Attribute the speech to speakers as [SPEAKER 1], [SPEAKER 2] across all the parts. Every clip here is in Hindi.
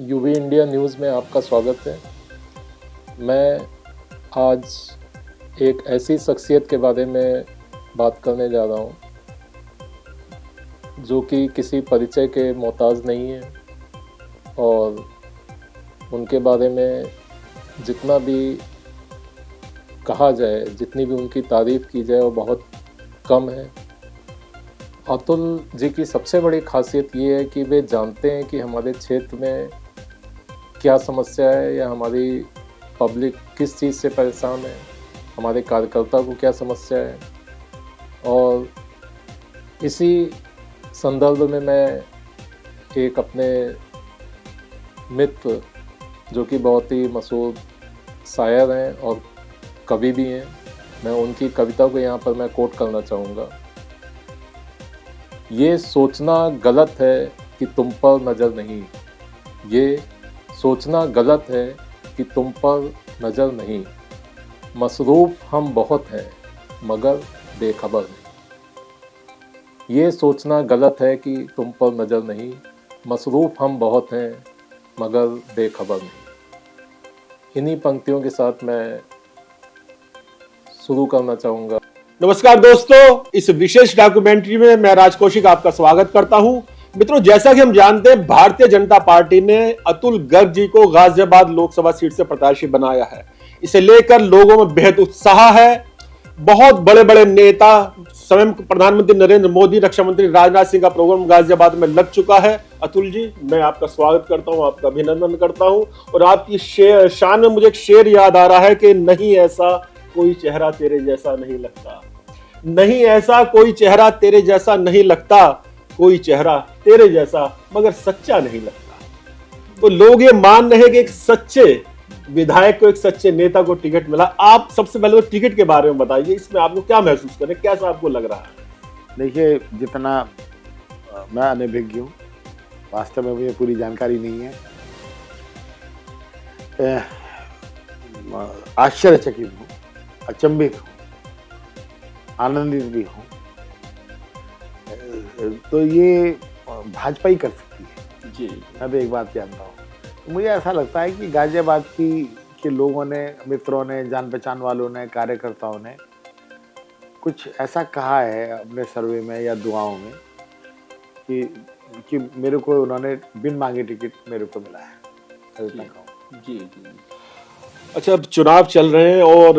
[SPEAKER 1] यूवी इंडिया न्यूज़ में आपका स्वागत है। मैं आज एक ऐसी शख्सियत के बारे में बात करने जा रहा हूँ जो कि किसी परिचय के मोहताज नहीं है और उनके बारे में जितना भी कहा जाए, जितनी भी उनकी तारीफ़ की जाए वो बहुत कम है। अतुल जी की सबसे बड़ी खासियत ये है कि वे जानते हैं कि हमारे क्षेत्र में क्या समस्या है या हमारी पब्लिक किस चीज़ से परेशान है, हमारे कार्यकर्ता को क्या समस्या है। और इसी संदर्भ में मैं एक अपने मित्र जो कि बहुत ही मशहूर शायर हैं और कवि भी हैं, मैं उनकी कविता को यहाँ पर मैं कोट करना चाहूँगा। ये सोचना गलत है कि तुम पर नज़र नहीं, ये सोचना गलत है कि तुम पर नज़र नहीं, मसरूफ़ हम बहुत हैं मगर बेखबर नहीं। ये सोचना गलत है कि तुम पर नज़र नहीं, मसरूफ़ हम बहुत हैं मगर बेखबर नहीं। इन्हीं पंक्तियों के साथ मैं शुरू करना चाहूँगा।
[SPEAKER 2] नमस्कार दोस्तों, इस विशेष डॉक्यूमेंट्री में मैं राज कौशिक आपका स्वागत करता हूं। मित्रों, जैसा कि हम जानते हैं, भारतीय जनता पार्टी ने अतुल गर्ग जी को गाजियाबाद लोकसभा सीट से प्रत्याशी बनाया है। इसे लेकर लोगों में बेहद उत्साह है। बहुत बड़े बड़े नेता, स्वयं प्रधानमंत्री नरेंद्र मोदी, रक्षा मंत्री राजनाथ सिंह का प्रोग्राम गाजियाबाद में लग चुका है। अतुल जी, मैं आपका स्वागत करता हूं, आपका अभिनंदन करता हूं। और आपकी शान में मुझे एक शेर याद आ रहा है कि नहीं ऐसा कोई चेहरा तेरे जैसा नहीं लगता, नहीं ऐसा कोई चेहरा तेरे जैसा नहीं लगता, कोई चेहरा तेरे जैसा मगर सच्चा नहीं लगता। तो लोग ये मान रहे हैं कि एक सच्चे विधायक को, एक सच्चे नेता को टिकट मिला। आप सबसे पहले तो टिकट के बारे में बताइए, इसमें आपको क्या महसूस करें, कैसा आपको लग रहा है?
[SPEAKER 3] देखिए, जितना मैं अनभिज्ञ हूँ, वास्तव में मुझे पूरी जानकारी नहीं है। आश्चर्यचकित हूँ, अचंभित हूँ, आनंदित भी हूँ। तो ये भाजपा ही कर सकती है
[SPEAKER 2] जी।
[SPEAKER 3] मैं तो एक बात जानता हूँ। तो मुझे ऐसा लगता है कि गाजियाबाद के लोगों ने, मित्रों ने, जान पहचान वालों ने, कार्यकर्ताओं ने कुछ ऐसा कहा है अपने सर्वे में या दुआओं में कि मेरे को उन्होंने बिन मांगे टिकट मेरे को मिला है।
[SPEAKER 2] जी जी। अच्छा, अब चुनाव चल रहे हैं और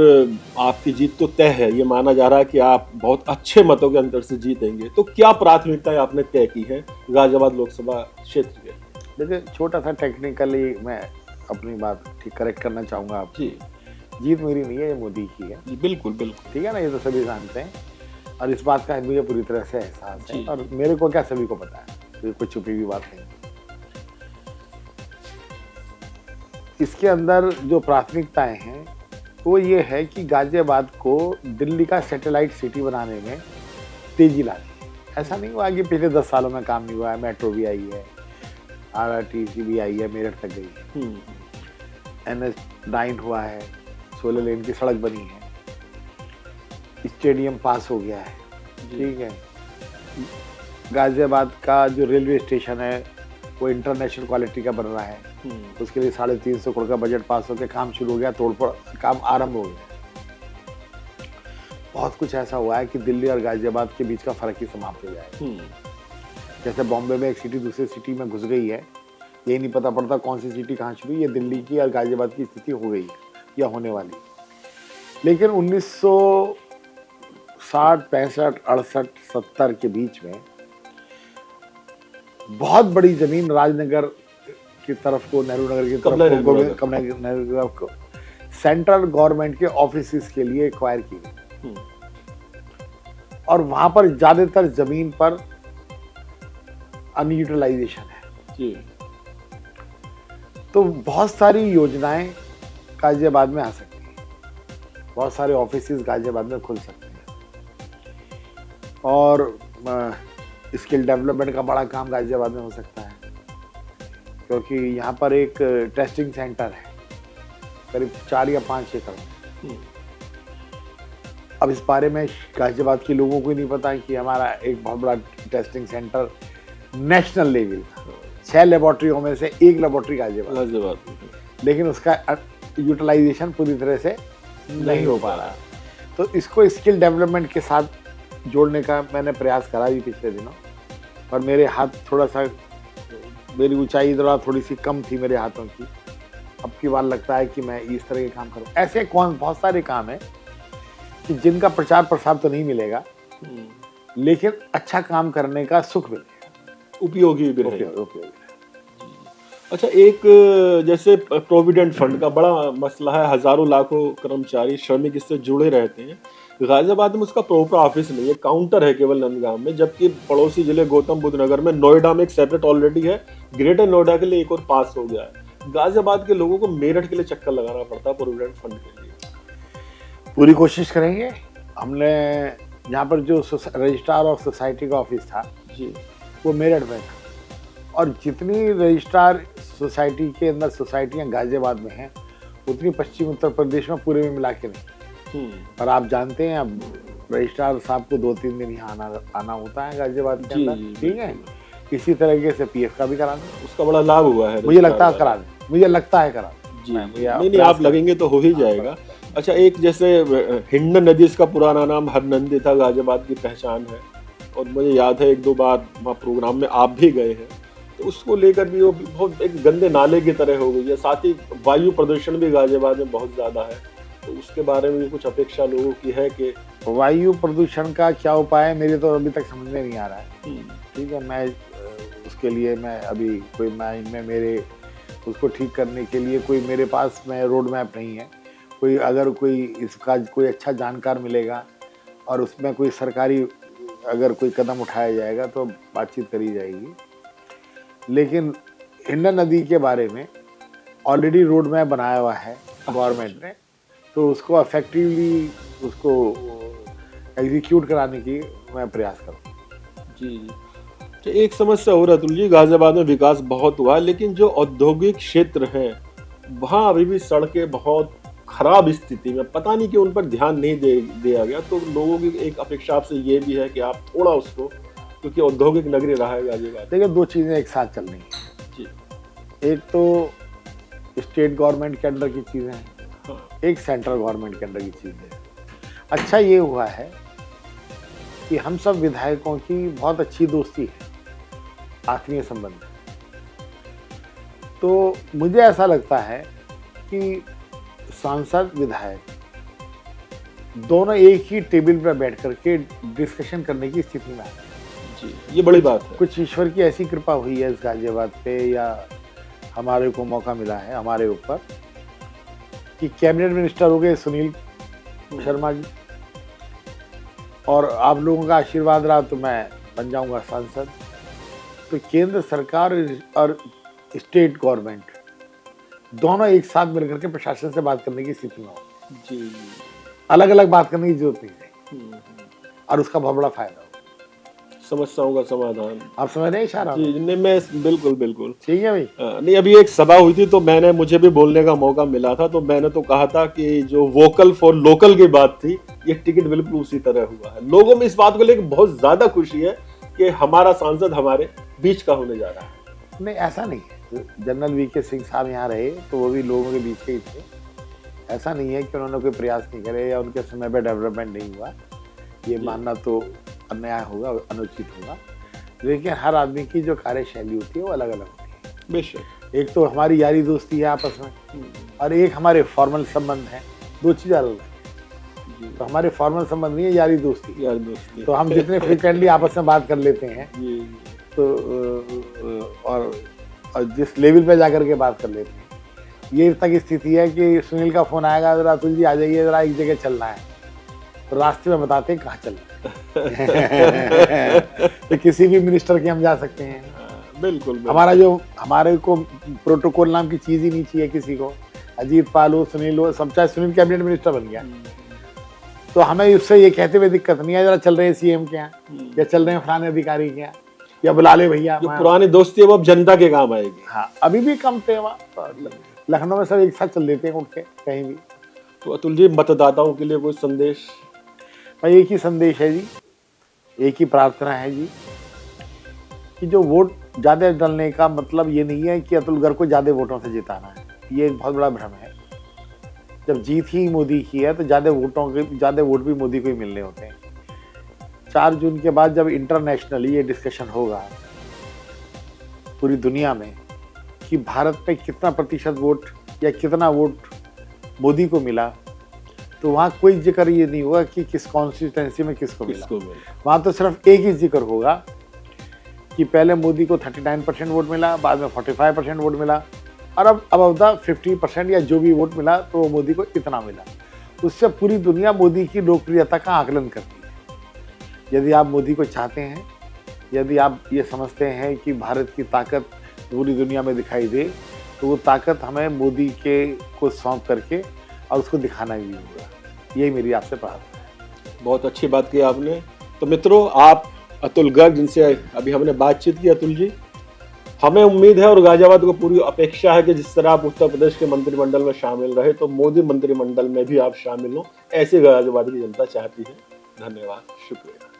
[SPEAKER 2] आपकी जीत तो तय है। ये माना जा रहा है कि आप बहुत अच्छे मतों के अंतर से जीतेंगे। तो क्या प्राथमिकताएं आपने तय की है गाजियाबाद लोकसभा क्षेत्र के?
[SPEAKER 3] देखिए, छोटा सा टेक्निकली मैं अपनी बात ठीक करेक्ट करना चाहूँगा आप।
[SPEAKER 2] जी।
[SPEAKER 3] जीत मेरी नहीं है, ये मोदी की है।
[SPEAKER 2] जी बिल्कुल बिल्कुल,
[SPEAKER 3] ठीक है ना, ये तो सभी जानते हैं और इस बात का मुझे पूरी तरह से एहसास है। और मेरे को क्या, सभी को पता है, तो कोई छुपी हुई बात नहीं। इसके अंदर जो प्राथमिकताएं हैं वो ये है कि गाजियाबाद को दिल्ली का सैटेलाइट सिटी बनाने में तेजी लानी है। ऐसा नहीं हुआ कि पिछले 10 सालों में काम नहीं हुआ है। मेट्रो भी आई है, RRTC भी आई है, मेरठ तक गई है, NH9 हुआ है, 16 लेन की सड़क बनी है, स्टेडियम पास हो गया है। ठीक है, गाजियाबाद का जो रेलवे स्टेशन है वो इंटरनेशनल क्वालिटी का बन रहा है। उसके लिए 350 करोड़ का बजट पास होकर काम शुरू हो गया, तोड़फोड़ काम आरंभ हो गया। बहुत कुछ ऐसा हुआ है कि दिल्ली और गाजियाबाद के बीच का फर्क ही समाप्त हो जाएगा। जैसे बॉम्बे में एक सिटी दूसरी सिटी में घुस गई है, ये नहीं पता पड़ता कौन सी सिटी कहाँ शुरू, ये दिल्ली की और गाजियाबाद की स्थिति हो गई है या होने वाली। लेकिन 1960, 65, 68, 70 के बीच में बहुत बड़ी जमीन राजनगर की तरफ को, नेहरू नगर की तरफ को सेंट्रल गवर्नमेंट के ऑफिसेस के लिए एक्वायर की गई और वहां पर ज्यादातर जमीन पर अनयूटिलाइजेशन है।
[SPEAKER 2] जी।
[SPEAKER 3] तो बहुत सारी योजनाएं गाजियाबाद में आ सकती हैं, बहुत सारे ऑफिसेस गाजियाबाद में खुल सकते हैं और स्किल डेवलपमेंट का बड़ा काम गाजियाबाद में हो सकता है, क्योंकि यहाँ पर एक टेस्टिंग सेंटर है करीब 4 या 5 एकड़ में। अब इस बारे में गाजियाबाद के लोगों को ही नहीं पता कि हमारा एक बहुत बड़ा टेस्टिंग सेंटर नेशनल लेवल 6 लेबोरेटरियों में से 1 लेबोरेटरी गाजियाबाद, लेकिन उसका यूटिलाइजेशन पूरी तरह से नहीं हो पा रहा। तो इसको स्किल डेवलपमेंट के साथ जोड़ने का मैंने प्रयास करा भी पिछले दिनों, पर मेरे हाथ थोड़ा सा, मेरी ऊंचाई थोड़ी सी कम थी मेरे हाथों की। अब की बार लगता है कि मैं इस तरह के काम करूं। ऐसे बहुत सारे काम है कि जिनका प्रचार प्रसार तो नहीं मिलेगा, लेकिन अच्छा काम करने का सुख मिलेगा,
[SPEAKER 2] उपयोगी भी रहेगा।
[SPEAKER 3] उपयोगी।
[SPEAKER 2] अच्छा, एक जैसे प्रोविडेंट फंड का बड़ा मसला है, हजारों लाखों कर्मचारी श्रमिक इससे जुड़े रहते हैं। गाजियाबाद में उसका प्रॉपर ऑफिस नहीं है, काउंटर है केवल नंदगांव में, जबकि पड़ोसी जिले गौतम बुद्ध नगर में, नोएडा में एक सेपरेट ऑलरेडी है, ग्रेटर नोएडा के लिए एक और पास हो गया है। गाजियाबाद के लोगों को मेरठ के लिए चक्कर लगाना पड़ता है प्रोविडेंट फंड के लिए।
[SPEAKER 3] पूरी कोशिश करेंगे। हमने यहाँ पर जो रजिस्ट्रार ऑफ सोसाइटी का ऑफिस था
[SPEAKER 2] जी,
[SPEAKER 3] वो मेरठ में था, और जितनी रजिस्ट्रार सोसाइटी के अंदर सोसाइटियाँ गाजियाबाद में हैं, उतनी पश्चिम उत्तर प्रदेश में पूरे में मिला के नहीं। पर आप जानते हैं अब रजिस्ट्रार साहब को 2-3 दिन यहाँ आना होता है गाजियाबाद के अंदर, ठीक है। इसी तरीके से पीएफ का भी करा दें,
[SPEAKER 2] उसका बड़ा लाभ हुआ है,
[SPEAKER 3] मुझे लगता है करा दें, मुझे लगता है करा दें
[SPEAKER 2] जी।
[SPEAKER 3] नहीं,
[SPEAKER 2] आप लगेंगे तो हो ही जाएगा। अच्छा, एक जैसे हिंडन नदी, इसका पुराना नाम हरनंदी था, गाजियाबाद की पहचान है, और मुझे याद है 1-2 बार वहाँ प्रोग्राम में आप भी गए हैं, तो उसको लेकर भी वो बहुत एक गंदे नाले की तरह हो गई है। साथ ही वायु प्रदूषण भी गाजियाबाद में बहुत ज्यादा है, तो उसके बारे में भी कुछ अपेक्षा लोगों की है कि
[SPEAKER 3] वायु प्रदूषण का क्या उपाय है, मेरे तो अभी तक समझ में नहीं आ रहा है। ठीक है, मैं उसके लिए मैं अभी कोई माइंड में मेरे उसको ठीक करने के लिए कोई मेरे पास में रोड मैप नहीं है। कोई अगर कोई इसका कोई अच्छा जानकार मिलेगा और उसमें कोई सरकारी अगर कोई कदम उठाया जाएगा तो बातचीत करी जाएगी। लेकिन हिंडन नदी के बारे में ऑलरेडी रोड मैप बनाया हुआ है गवर्नमेंट ने, तो उसको इफेक्टिवली उसको एग्जीक्यूट कराने की मैं प्रयास करूँ।
[SPEAKER 2] जी। तो एक समस्या हो रहा है अतुल जी, गाजियाबाद में विकास बहुत हुआ है, लेकिन जो औद्योगिक क्षेत्र है वहाँ अभी भी सड़कें बहुत खराब स्थिति में, पता नहीं कि उन पर ध्यान नहीं दिया गया। तो लोगों की एक अपेक्षा आपसे ये भी है कि आप थोड़ा उसको, क्योंकि औद्योगिक नगरी रहा है गाजियाबाद।
[SPEAKER 3] देखिए, 2 चीज़ें एक साथ चल रही हैं
[SPEAKER 2] जी।
[SPEAKER 3] एक तो स्टेट गवर्नमेंट के अंडर की चीज़ें हैं,
[SPEAKER 2] हाँ।
[SPEAKER 3] एक सेंट्रल गवर्नमेंट के अंडर की चीज़ें हैं। अच्छा ये हुआ है कि हम सब विधायकों की बहुत अच्छी दोस्ती है, आत्मीय संबंध है। तो मुझे ऐसा लगता है कि सांसद विधायक दोनों एक ही टेबल पर बैठ करके डिस्कशन करने की स्थिति में आए
[SPEAKER 2] जी, ये बड़ी बात है।
[SPEAKER 3] कुछ ईश्वर की ऐसी कृपा हुई है इस गाजियाबाद पे, या हमारे को मौका मिला है हमारे ऊपर कि कैबिनेट मिनिस्टर हो गए सुनील शर्मा जी, और आप लोगों का आशीर्वाद रहा तो मैं बन जाऊंगा सांसद। तो केंद्र सरकार और स्टेट गवर्नमेंट दोनों एक साथ मिलकर के प्रशासन से बात करने की स्थिति में हो।
[SPEAKER 2] जी,
[SPEAKER 3] अलग अलग बात करने की जरूरत नहीं है, और उसका बहुत बड़ा फायदा हो।
[SPEAKER 2] समस्याओं का समाधान,
[SPEAKER 3] आप समझ रहे हैं इशारा?
[SPEAKER 2] जी, नहीं मैं बिल्कुल
[SPEAKER 3] ठीक है भाई।
[SPEAKER 2] नहीं, अभी एक सभा हुई थी तो मुझे भी बोलने का मौका मिला था, तो मैंने तो कहा था कि जो वोकल फॉर लोकल की बात थी, ये टिकट बिल्कुल उसी तरह हुआ है। लोगों में इस बात को लेकर बहुत ज्यादा खुशी है कि हमारा सांसद हमारे बीच का होने जा रहा है।
[SPEAKER 3] नहीं, ऐसा नहीं है। जनरल वीके सिंह साहब यहाँ रहे तो वो भी लोगों के बीच के ही थे। ऐसा नहीं है कि उन्होंने कोई प्रयास नहीं करे या उनके समय पर डेवलपमेंट नहीं हुआ, ये मानना तो अन्याय होगा, अनुचित होगा। लेकिन हर आदमी की जो कार्यशैली होती है वो अलग अलग होती है।
[SPEAKER 2] बेशक,
[SPEAKER 3] एक तो हमारी यारी दोस्ती है आपस में, और एक हमारे फॉर्मल संबंध है, 2 चीज़ अलग है। तो हमारे फॉर्मल संबंध नहीं है, यारी दोस्ती। तो हम जितने फ्रिक्वेंटली आपस में बात कर लेते हैं तो और जिस लेवल पे जाकर के बात कर लेते हैं, ये तक स्थिति है कि सुनील का फोन आएगा, जरा अतुल जी आ जाइए, जरा एक जगह चलना है, तो रास्ते में बताते हैं कहाँ चलना है। तो किसी भी मिनिस्टर के हम जा सकते हैं।
[SPEAKER 2] बिल्कुल।
[SPEAKER 3] हमारे को प्रोटोकॉल नाम की चीज ही नहीं चाहिए किसी को। अजीत पाल हो, सुनील हो, सब चाहे सुनील कैबिनेट मिनिस्टर बन गया, तो हमें उससे ये कहते हुए दिक्कत नहीं है जरा चल रहे हैं सीएम के यहाँ, या चल रहे हैं फलाने अधिकारी के यहाँ, या बुला ले भैया।
[SPEAKER 2] जो पुरानी दोस्ती है वो अब जनता के काम आएगी।
[SPEAKER 3] हाँ, अभी भी कम थे वहाँ, लखनऊ में सब एक साथ चल देते हैं उठ के कहीं भी।
[SPEAKER 2] तो अतुल जी, मतदाताओं के लिए कोई संदेश?
[SPEAKER 3] भाई एक ही संदेश है जी, एक ही प्रार्थना है जी, कि जो वोट ज्यादा डलने का मतलब ये नहीं है कि अतुल गर्ग को ज्यादा वोटों से जिताना है, ये एक बहुत बड़ा भ्रम है। जब जीत ही मोदी की है तो ज्यादा वोट भी मोदी को ही मिलने होते हैं। 4 जून के बाद जब इंटरनेशनली ये डिस्कशन होगा पूरी दुनिया में कि भारत में कितना प्रतिशत वोट या कितना वोट मोदी को मिला, तो वहाँ कोई जिक्र ये नहीं होगा कि किस कॉन्स्टिट्यूएंसी में किसको मिला। वहाँ तो सिर्फ एक ही जिक्र होगा कि पहले मोदी को 39% वोट मिला, बाद में 45% वोट मिला, और अब 50% या जो भी वोट मिला तो मोदी को इतना मिला। उससे पूरी दुनिया मोदी की लोकप्रियता का आकलन करती है। यदि आप मोदी को चाहते हैं, यदि आप ये समझते हैं कि भारत की ताकत पूरी दुनिया में दिखाई दे, तो वो ताकत हमें मोदी के को सौंप करके और उसको दिखाना भी होगा। यही मेरी आपसे प्रार्थना है।
[SPEAKER 2] बहुत अच्छी बात की आपने। तो मित्रों, आप अतुल गर्ग जिनसे अभी हमने बातचीत की, अतुल जी, हमें उम्मीद है और गाजियाबाद को पूरी अपेक्षा है कि जिस तरह आप उत्तर प्रदेश के मंत्रिमंडल में शामिल रहे तो मोदी मंत्रिमंडल में भी आप शामिल हो, ऐसे गाजियाबाद की जनता चाहती है। धन्यवाद, शुक्रिया।